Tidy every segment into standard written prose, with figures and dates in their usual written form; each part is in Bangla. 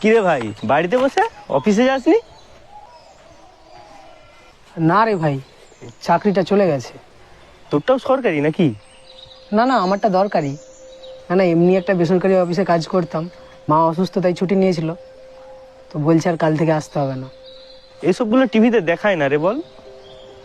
কিরে ভাই, বাড়িতে বসে অফিসে যাসনি? না রে ভাই, চাকরিটা চলে গেছে। তোরটাও সরকারি নাকি? না না, আমারটা দরকারি। না না, এমনি একটা বেসরকারি অফিসে কাজ করতাম। মা অসুস্থ, তাই ছুটি নিয়েছিল, তো বলছে আর কাল থেকে আসতে হবে না। এসবগুলো টিভিতে দেখায় না রে, বল।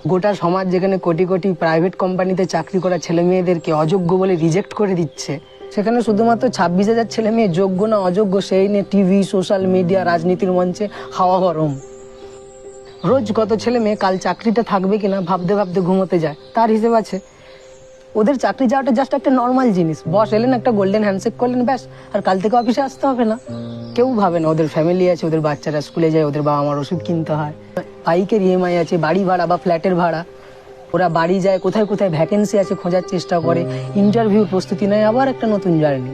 গোটা সমাজ যেখানে কোটি কোটি প্রাইভেট কোম্পানিতে চাকরি করা ছেলে মেয়েদেরকে অযোগ্য বলে রিজেক্ট করে দিচ্ছে, সেখানে শুধুমাত্র 26,000 ছেলে মেয়ে যোগ্য না অযোগ্য সেই নিয়ে টিভি, সোশ্যাল মিডিয়া, রাজনীতির মঞ্চে হাওয়া গরম। রোজ কত ছেলে মেয়ে কাল চাকরিটা থাকবে কিনা ভাবতে ভাবতে ঘুমোতে যায়, তার হিসেব আছে। ওদের চাকরি যাওয়াটা জাস্ট একটা নর্মাল জিনিস। বস এলেন, একটা গোল্ডেন হ্যান্ডশেক করলেন, ব্যাস, আর কাল থেকে অফিসে আসতে হবে না। কেউ ভাবে না ওদের ফ্যামিলি আছে, ওদের বাচ্চারা স্কুলে যায়, ওদের বাবা মার ওষুধ কিনতে হয়, বাইকের ইএমআই আছে, বাড়ি ভাড়া বা ফ্ল্যাটের ভাড়া। ওরা বাড়ি যায়, কোথায় কোথায় ভ্যাকেন্সি আছে খোঁজার চেষ্টা করে, ইন্টারভিউর প্রস্তুতি নেয়, আবার একটা নতুন জার্নি।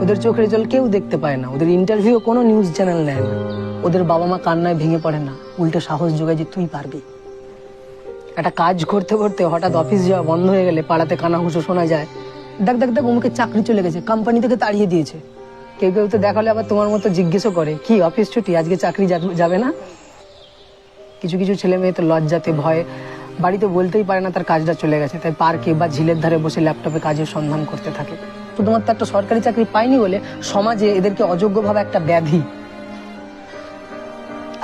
ওদের চোখের জল কেউ দেখতে পায় না, ওদের ইন্টারভিউ কোনো নিউজ চ্যানেল নেয় না। ওদের বাবা মা কান্নায় ভেঙে পড়ে না, উল্টো সাহস যোগায় যে তুই পারবি। একটা কাজ করতে করতে হঠাৎ অফিস যাওয়া বন্ধ হয়ে গেলে পাড়াতে কানাঘুষো শোনা যায়, দেখ দেখ দেখ, অমুকের চাকরি চলে গেছে, কোম্পানি থেকে তাড়িয়ে দিয়েছে। কেউ কেউ তো দেখালে আবার তোমার মতো জিজ্ঞেসও করে, কি অফিস ছুটি, আজকে চাকরি যাবে না? কিছু কিছু ছেলে মেয়ে তো লজ্জাতে ভয়ে বাড়িতে বলতেই পারে না তার কাজটা চলে গেছে, তাই পার্কে বা ঝিলের ধারে বসে ল্যাপটপে কাজের সন্ধান করতে থাকে। শুধুমাত্র একটা সরকারি চাকরি পায়নি বলে সমাজে এদেরকে অযোগ্য ভাবে একটা ব্যাধি,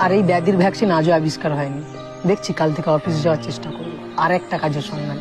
আর এই ব্যাধির ভ্যাকসিন আজও আবিষ্কার হয়নি। দেখছি কাল থেকে অফিস যাওয়ার চেষ্টা করবো, আর একটা কাজের সন্ধান।